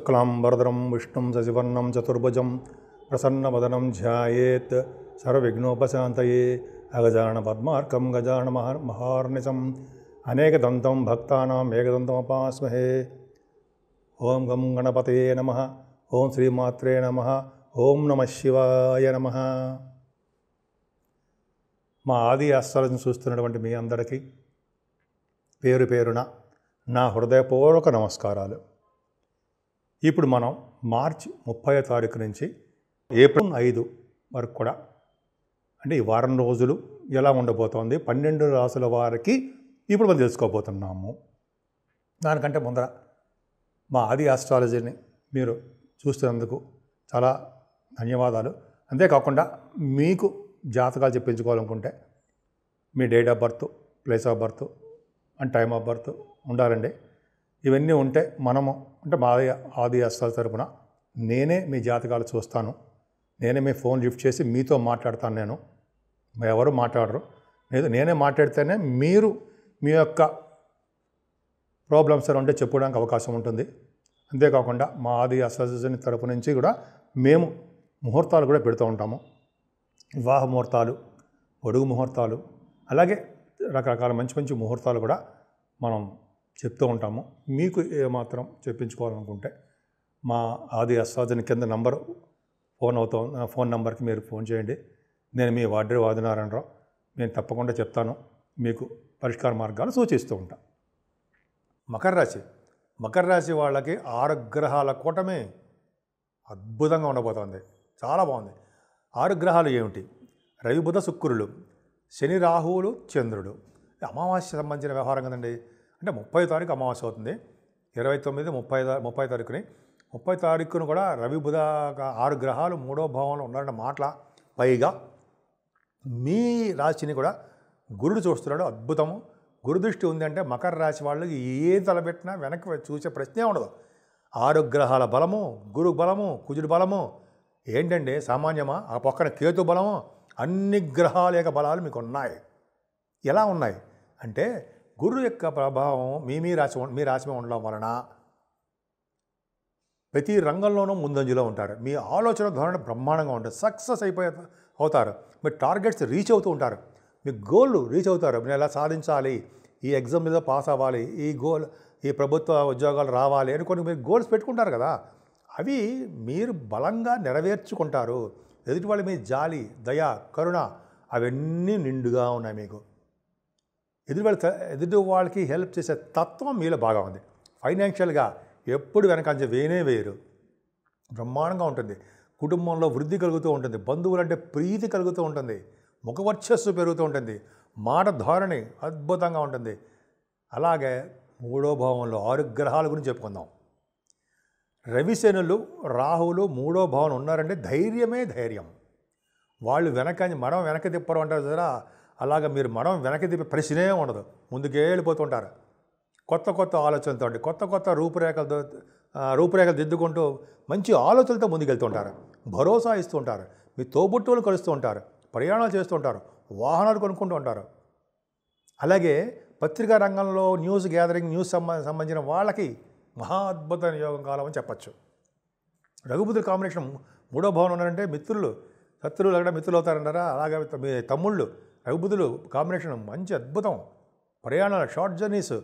శుక్లాంబరధరం విష్ణుం శశివర్ణం చతుర్భుజం ప్రసన్నవదనం ధ్యాయేత్ సర్వవిఘ్నోపశాంతయే అగజానన పద్మార్కం గజానన మహార్నిశం అనేకదంతం భక్తానాం ఏకదంతముపాస్మహే. ఓం గం గణపతయే నమః. ఓం శ్రీమాత్రే నమః. ఓం నమః శివాయ నమః. మా ఆది ఆస్ట్రాలజీని చూస్తున్నటువంటి మీ అందరికీ పేరు పేరున నా హృదయపూర్వక నమస్కారాలు. ఇప్పుడు మనం మార్చి 30వ తారీఖు నుంచి ఏప్రిల్ 5 వరకు కూడా అంటే ఈ వారం రోజులు ఎలా ఉండబోతోంది 12 రాసుల వారికి ఇప్పుడు మనం తెలుసుకోబోతున్నాము. దానికంటే ముందర మా ఆది ఆస్ట్రాలజీని మీరు చూస్తున్నందుకు చాలా ధన్యవాదాలు. అంతేకాకుండా మీకు జాతకాలు చెప్పించుకోవాలనుకుంటే మీ date of birth, place of birth and time of birth ఉండాలండి. ఇవన్నీ ఉంటే మనము అంటే మా ఆది ఆస్ట్రాలజీ తరపున నేనే మీ జాతకాలు చూస్తాను. నేనే మీ ఫోన్ లిఫ్ట్ చేసి మీతో మాట్లాడతాను. నేను ఎవరు మాట్లాడరు. నేనే మాట్లాడితేనే మీరు మీ యొక్క ప్రాబ్లమ్స్ ఉంటే చెప్పుకోవడానికి అవకాశం ఉంటుంది. అంతేకాకుండా మా ఆది ఆస్ట్రాలజీ తరపు నుంచి కూడా మేము ముహూర్తాలు కూడా పెడుతూ ఉంటాము. వివాహ ముహూర్తాలు, పొడుగు ముహూర్తాలు, అలాగే రకరకాల మంచి మంచి ముహూర్తాలు కూడా మనం చెప్తూ ఉంటాము. మీకు ఏమాత్రం చెప్పించుకోవాలనుకుంటే మా ఆది ఆస్ట్రాలజీ కింద నంబర్ ఫోన్ నెంబర్కి మీరు ఫోన్ చేయండి. నేను మీ వాడ్రే ఆదినారాయణరావు. నేను తప్పకుండా చెప్తాను, మీకు పరిష్కార మార్గాలు సూచిస్తూ ఉంటాను. మకర రాశి వాళ్ళకి 6 గ్రహాల కూటమి అద్భుతంగా ఉండబోతోంది. చాలా బాగుంది. 6 గ్రహాలు ఏమిటి? రవి, బుధ, శుక్రులు, శని, రాహువులు, చంద్రుడు. అమావాస్య సంబంధించిన వ్యవహారం కదండి. అంటే 30వ తారీఖు అమావాస్య అవుతుంది. 29, 30 తారీఖుని 30 తారీఖును కూడా రవి, బుధ 6 గ్రహాలు 3వ భావంలో ఉన్నారన్న మాటల పైగా మీ రాశిని కూడా గురుడు చూస్తున్నాడు. అద్భుతము. గురు దృష్టి ఉంది అంటే మకర రాశి వాళ్ళకి ఏ తలబెట్టినా వెనక్కి చూసే ప్రశ్నే ఉండదు. 6 గ్రహాల బలము, గురు బలము, కుజుడు బలము ఏంటండి సామాన్యమా? ఆ పక్కన కేతు బలము, అన్ని గ్రహాల యొక్క బలాలు మీకు ఉన్నాయి. ఎలా ఉన్నాయి అంటే గురు యొక్క ప్రభావం మీ రాశి ఉండడం వలన ప్రతి రంగంలోనూ ముందంజలో ఉంటారు. మీ ఆలోచన ధోరణి బ్రహ్మాండంగా ఉంటుంది. సక్సెస్ అవుతారు. మీరు టార్గెట్స్ రీచ్ అవుతూ ఉంటారు. మీ గోల్ రీచ్ అవుతారు. మీరు ఎలా సాధించాలి, ఈ ఎగ్జామ్ మీద పాస్ అవ్వాలి, ఈ ప్రభుత్వ ఉద్యోగాలు రావాలి అని కొన్ని మీరు గోల్స్ పెట్టుకుంటారు కదా. అవి మీరు బలంగా నెరవేర్చుకుంటారు. ఎదుటి వాళ్ళు మీ జాలి, దయ, కరుణ అవన్నీ నిండుగా ఉన్నాయి. మీకు ఎదుటి వాళ్ళకి హెల్ప్ చేసే తత్వం మీలో బాగా ఉంది. ఫైనాన్షియల్గా ఎప్పుడు వెనకంజ వేయరు. బ్రహ్మాండంగా ఉంటుంది. కుటుంబంలో వృద్ధి కలుగుతూ ఉంటుంది. బంధువులంటే ప్రీతి కలుగుతూ ఉంటుంది. ముఖవర్చస్సు పెరుగుతూ ఉంటుంది. మాట ధోరణి అద్భుతంగా ఉంటుంది. అలాగే 3వ భావంలో 6 గ్రహాల గురించి చెప్పుకుందాం. రవిశనులు, రాహువులు 3వ భావం ఉన్నారంటే ధైర్యమే ధైర్యం. వాళ్ళు మనం వెనక తిప్పరు అంటారు కదా. అలాగ మీరు మనం వెనక తిప్పే ప్రశ్నే ఉండదు. ముందుకే వెళ్ళిపోతుంటారు. కొత్త ఆలోచనలతో కొత్త రూపురేఖలు దిద్దుకుంటూ మంచి ఆలోచనలతో ముందుకెళ్తుంటారు. భరోసా ఇస్తూ ఉంటారు. మీ తోబుట్టువులు కలుస్తూ ఉంటారు. ప్రయాణాలు చేస్తూ ఉంటారు. వాహనాలు కొనుక్కుంటూ ఉంటారు. అలాగే పత్రికా రంగంలో న్యూస్ గ్యాదరింగ్, న్యూస్ సంబంధించిన వాళ్ళకి మహా అద్భుతమైన యోగం కాలం అని చెప్పచ్చు. రఘుబుధుల కాంబినేషన్ 3వ భావన ఉన్నారంటే శత్రువులు అక్కడ మిత్రులు అవుతారంటారా. అలాగే మీ తమ్ముళ్ళు రఘుబుధులు కాంబినేషన్ మంచి అద్భుతం. ప్రయాణాలు, షార్ట్ జర్నీస్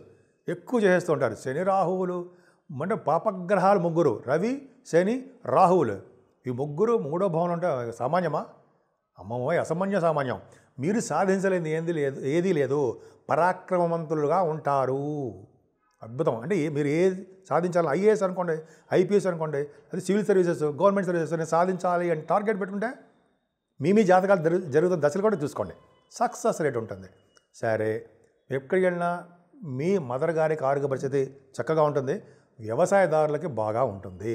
ఎక్కువ చేస్తూ ఉంటారు. శని, రాహువులు అంటే పాపగ్రహాలు 3, రవి, శని, రాహువులు. ఈ 3వ భావన అంటే సామాన్యమా? అసామాన్యం. మీరు సాధించలేని ఏదీ లేదు. పరాక్రమవంతులుగా ఉంటారు. అద్భుతం. అంటే మీరు ఏది సాధించాలి, ఐఏఎస్ అనుకోండి, ఐపీఎస్ అనుకోండి, అది సివిల్ సర్వీసెస్, గవర్నమెంట్ సర్వీసెస్ సాధించాలి అని టార్గెట్ పెట్టుకుంటే మీ జాతకాలు జరుగుతున్న దశలు కూడా చూసుకోండి. సక్సెస్ రేట్ ఉంటుంది. సరే, ఎక్కడికి వెళ్ళినా మీ మదర్ గారికి ఆరోగ్య పరిస్థితి చక్కగా ఉంటుంది. వ్యవసాయదారులకి బాగా ఉంటుంది.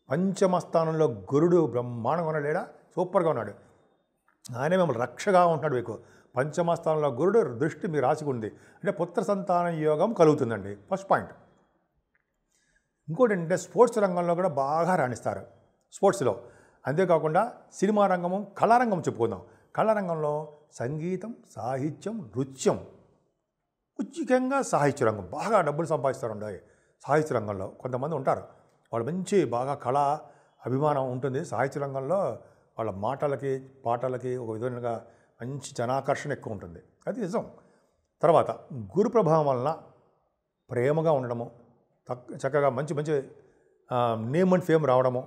పంచమ స్థానంలో గురుడు బ్రహ్మాండంగా ఉన్నాడు. లేడా సూపర్గా ఉన్నాడు. ఆయనే మిమ్మల్ని రక్షగా ఉంటున్నాడు. మీకు పంచమ స్థానంలో గురుడు దృష్టి మీ రాశికి ఉంది అంటే పుత్ర సంతాన యోగం కలుగుతుందండి. First point. ఇంకోటి ఏంటంటే స్పోర్ట్స్ రంగంలో కూడా బాగా రాణిస్తారు. స్పోర్ట్స్లో అంతేకాకుండా సినిమా రంగము, కళారంగం చెప్పుకుందాం. కళారంగంలో సంగీతం, సాహిత్యం, నృత్యం, ముఖ్యంగా సాహిత్య రంగం బాగా డబ్బులు సంపాదిస్తారు. సాహిత్య రంగంలో కొంతమంది ఉంటారు. వాళ్ళు మంచి బాగా కళ అభిమానం ఉంటుంది. సాహిత్య రంగంలో వాళ్ళ మాటలకి పాటలకి ఒక విధంగా మంచి జనాకర్షణ ఎక్కువ ఉంటుంది. అది నిజం. తర్వాత గురు ప్రభావం వలన ప్రేమగా ఉండడము, చక్కగా మంచి మంచి నేమ్ అండ్ ఫేమ్ రావడము,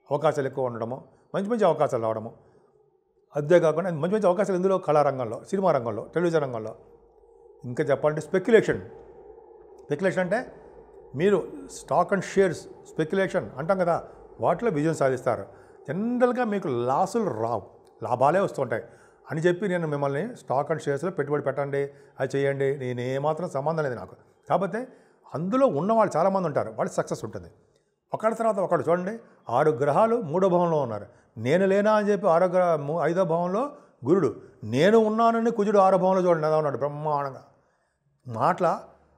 అవకాశాలు ఎక్కువ ఉండడము, మంచి మంచి అవకాశాలు రావడము. అంతేకాకుండా మంచి మంచి అవకాశాలు ఇందులో కళారంగంలో, సినిమా రంగంలో, టెలివిజన్ రంగంలో. ఇంకా చెప్పాలంటే స్పెక్యులేషన్ అంటే మీరు స్టాక్ అండ్ షేర్స్ స్పెక్యులేషన్ అంటాం కదా, వాటిలో విజయం సాధిస్తారు. జనరల్గా మీకు లాసులు రావు, లాభాలే వస్తుంటాయి అని చెప్పి నేను మిమ్మల్ని స్టాక్ అండ్ షేర్స్లో పెట్టుబడి పెట్టండి, అది చేయండి, నేను ఏమాత్రం సంబంధం లేదు నాకు. కాకపోతే అందులో ఉన్నవాళ్ళు చాలామంది ఉంటారు, వాళ్ళు సక్సెస్ ఉంటుంది. ఒకటి తర్వాత ఒకటి చూడండి, 6 గ్రహాలు 3వ భావంలో ఉన్నారు. నేను లేనా అని చెప్పి 5వ భావంలో గురుడు, నేను ఉన్నానని కుజుడు 6వ భావంలో చూడండి ఎలా ఉన్నాడు బ్రహ్మాండంగా. మాటల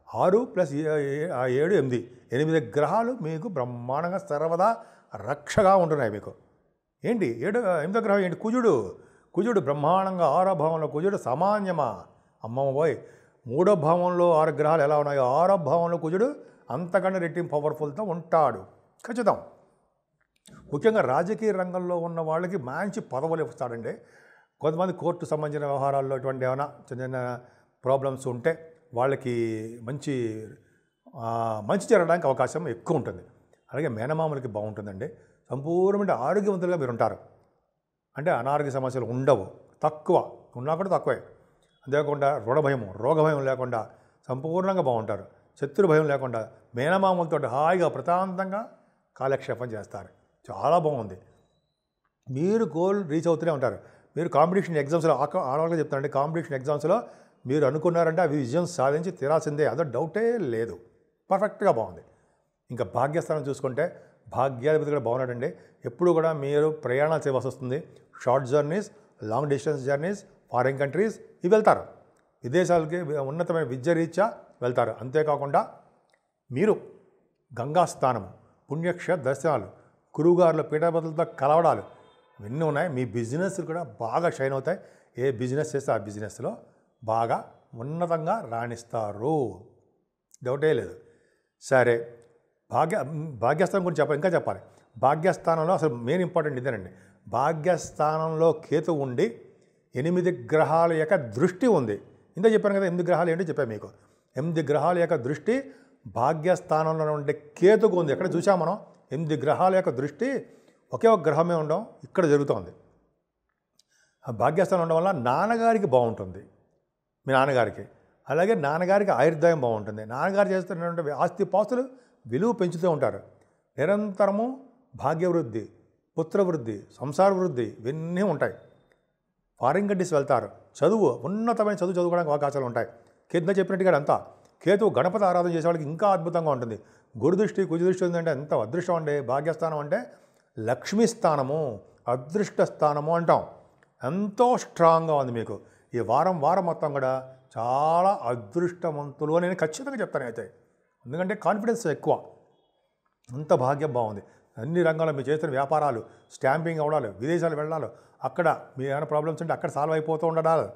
6 + 7 8 గ్రహాలు మీకు బ్రహ్మాండంగా సర్వదా రక్షగా ఉంటున్నాయి మీకు. ఏంటి 8వ గ్రహం ఏంటి? కుజుడు బ్రహ్మాండంగా 6వ భావంలో కుజుడు సామాన్యమా? అమ్మమ్మ పోయి 3వ భావంలో 6 గ్రహాలు ఎలా ఉన్నాయో 6వ భావంలో కుజుడు అంతకన్నా రెట్టింపు పవర్ఫుల్తో ఉంటాడు. ఖచ్చితం. ముఖ్యంగా రాజకీయ రంగంలో ఉన్న వాళ్ళకి మంచి పదవులు ఇస్తాడండి. కొంతమంది కోర్టు సంబంధించిన వ్యవహారాల్లో ఇటువంటి ఏమైనా చిన్న చిన్న ప్రాబ్లమ్స్ ఉంటే వాళ్ళకి మంచి జరగడానికి అవకాశం ఎక్కువ ఉంటుంది. అలాగే మేనమామలకి బాగుంటుందండి. సంపూర్ణమైన ఆరోగ్యవంతులుగా మీరు ఉంటారు. అంటే అనారోగ్య సమస్యలు ఉండవు, తక్కువ ఉన్నా కూడా తక్కువే. అంతేకాకుండా రోగ భయం లేకుండా సంపూర్ణంగా బాగుంటారు. శత్రు భయం లేకుండా మేనమామలతో హాయిగా ప్రశాంతంగా కాలక్షేపం చేస్తారు. చాలా బాగుంది. మీరు గోల్ రీచ్ అవుతూనే ఉంటారు. మీరు కాంపిటీషన్ ఎగ్జామ్స్లో ఆడవాళ్ళగా చెప్తానండి, కాంపిటీషన్ ఎగ్జామ్స్లో మీరు అనుకున్నారంటే అవి విజయం సాధించి తీరాల్సిందే, అదో డౌటే లేదు. పర్ఫెక్ట్గా బాగుంది. ఇంకా భాగ్యస్థానం చూసుకుంటే భాగ్యాధిపతి కూడా బాగున్నాడండి. ఎప్పుడు కూడా మీరు ప్రయాణాలు చేయవలసి వస్తుంది. Short journeys, long distance journeys, foreign countries ఇవి వెళ్తారు. విదేశాలకి ఉన్నతమైన విద్య రీత్యా వెళ్తారు. అంతేకాకుండా మీరు గంగాస్థానము, పుణ్యక్షేత్ర దర్శనాలు, గురువుగారుల పీఠాధిపతులతో కలవడాలు ఇవన్నీ ఉన్నాయి. మీ బిజినెస్ కూడా బాగా షైన్ అవుతాయి. ఏ బిజినెస్ చేస్తే ఆ బిజినెస్లో బాగా ఉన్నతంగా రాణిస్తారు, డౌటే లేదు. సరే, భాగ్యస్థానం గురించి ఇంకా చెప్పాలి. భాగ్యస్థానంలో అసలు మెయిన్ ఇంపార్టెంట్ ఇదేనండి. భాగ్యస్థానంలో కేతు ఉండి 8 గ్రహాల యొక్క దృష్టి ఉంది. ఇంత చెప్పాను కదా 8 గ్రహాలు ఏంటో చెప్పాను మీకు. 8 గ్రహాల యొక్క దృష్టి భాగ్యస్థానంలో ఉండే కేతుకు ఉంది. ఎక్కడ చూసాం మనం 8 గ్రహాల యొక్క దృష్టి ఒకే ఒక గ్రహమే ఉండడం ఇక్కడ జరుగుతుంది. ఆ భాగ్యస్థానం ఉండడం వల్ల నాన్నగారికి బాగుంటుంది, మీ నాన్నగారికి. అలాగే నాన్నగారికి ఆయుర్దాయం బాగుంటుంది. నాన్నగారు చేస్తున్నటువంటి ఆస్తిపాస్తులు విలువ పెంచుతూ ఉంటారు. నిరంతరము భాగ్యవృద్ధి, పుత్రవృద్ధి, సంసార వృద్ధి ఇవన్నీ ఉంటాయి. ఫారిన్ కంట్రీస్ వెళ్తారు. ఉన్నతమైన చదువు చదువుకోవడానికి అవకాశాలు ఉంటాయి. కింద చెప్పినట్టుగా అంతా కేతువు గణపతి ఆరాధన చేసే వాళ్ళకి ఇంకా అద్భుతంగా ఉంటుంది. గురుదృష్టి కుజదృష్టి ఉందంటే ఎంత అదృష్టం అండి. భాగ్యస్థానం అంటే లక్ష్మీ స్థానము, అదృష్ట స్థానము అంటాం. ఎంతో స్ట్రాంగ్గా ఉంది మీకు. ఈ వారం మొత్తం కూడా చాలా అదృష్టవంతులు అని నేను ఖచ్చితంగా చెప్తాను. అయితే ఎందుకంటే కాన్ఫిడెన్స్ ఎక్కువ, అంత భాగ్యం బాగుంది. అన్ని రంగాల్లో మీరు చేస్తున్న వ్యాపారాలు, స్టాంపింగ్ అవడాలు, విదేశాలు వెళ్ళాలి, అక్కడ మీ ఏమైనా ప్రాబ్లమ్స్ ఉంటే అక్కడ సాల్వ్ అయిపోతూ ఉండడాలు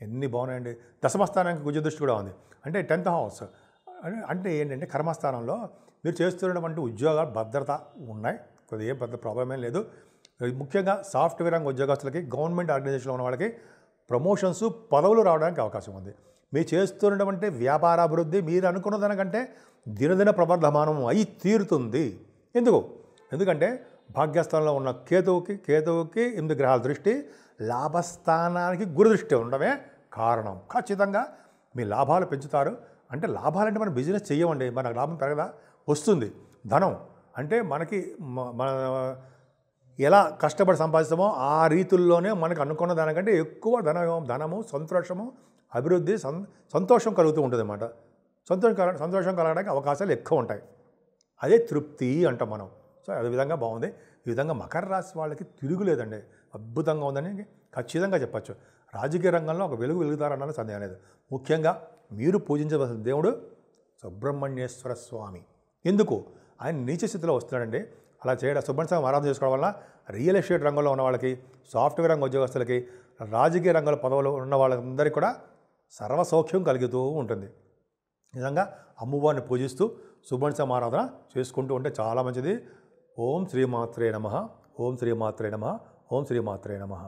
ఎన్ని బాగున్నాయండి. దశమస్థానానికి కుజదృష్టి కూడా ఉంది. అంటే 10th హౌస్ అంటే ఏంటంటే కర్మస్థానంలో మీరు చేస్తున్నటువంటి ఉద్యోగాలు భద్రత ఉన్నాయి, కొద్దిగా పెద్ద ప్రాబ్లం ఏం లేదు. ముఖ్యంగా సాఫ్ట్వేర్ రంగ ఉద్యోగస్తులకి, గవర్నమెంట్ ఆర్గనైజేషన్లో ఉన్న వాళ్ళకి ప్రమోషన్స్, పదవులు రావడానికి అవకాశం ఉంది. మీరు చేస్తున్నటువంటి వ్యాపారాభివృద్ధి మీరు అనుకున్న దానికంటే దినదిన ప్రవర్ధమానం అయి తీరుతుంది. ఎందుకంటే భాగ్యస్థానంలో ఉన్న కేతువుకి 8 గ్రహాల దృష్టి, లాభస్థానానికి గురుదృష్టి ఉండడమే కారణం. ఖచ్చితంగా మీ లాభాలు పెంచుతారు. అంటే లాభాలంటే మనం బిజినెస్ చెయ్యమండి, మనకు లాభం పెరగదా? వస్తుంది. ధనం అంటే మనకి మన ఎలా కష్టపడి సంపాదిస్తామో ఆ రీతుల్లోనే మనకు అనుకున్న దానికంటే ఎక్కువ ధనము, సంతోషము, అభివృద్ధి, సంతోషం కలుగుతూ ఉంటుంది అన్నమాట. సంతోషం కలగడానికి అవకాశాలు ఎక్కువ ఉంటాయి. అదే తృప్తి అంటాం మనం. సో అదే విధంగా బాగుంది. ఈ విధంగా మకర రాశి వాళ్ళకి తిరుగులేదండి, అద్భుతంగా ఉందని ఖచ్చితంగా చెప్పచ్చు. రాజకీయ రంగంలో ఒక వెలుగుతారన్న సందేహం లేదు. ముఖ్యంగా మీరు పూజించవలసిన దేవుడు సుబ్రహ్మణ్యేశ్వర స్వామి. ఎందుకు? ఆయన నీచ స్థితిలో వస్తున్నాడండి. అలా చేయడం సుబ్రహ్మణ్య స్వామి ఆరాధన చేసుకోవడం వల్ల రియల్ ఎస్టేట్ రంగంలో ఉన్న వాళ్ళకి, సాఫ్ట్వేర్ రంగ ఉద్యోగస్తులకి, రాజకీయ రంగంలో పదవులు ఉన్న వాళ్ళందరికీ కూడా సర్వసౌఖ్యం కలుగుతూ ఉంటుంది. నిజంగా అమ్మవారిని పూజిస్తూ సుబ్రహ్మణ్య సమారాధన చేసుకుంటూ ఉంటే చాలా మంచిది. ఓం శ్రీమాత్రే నమః. ఓం శ్రీమాత్రే నమః. ఓం శ్రీమాత్రే నమః.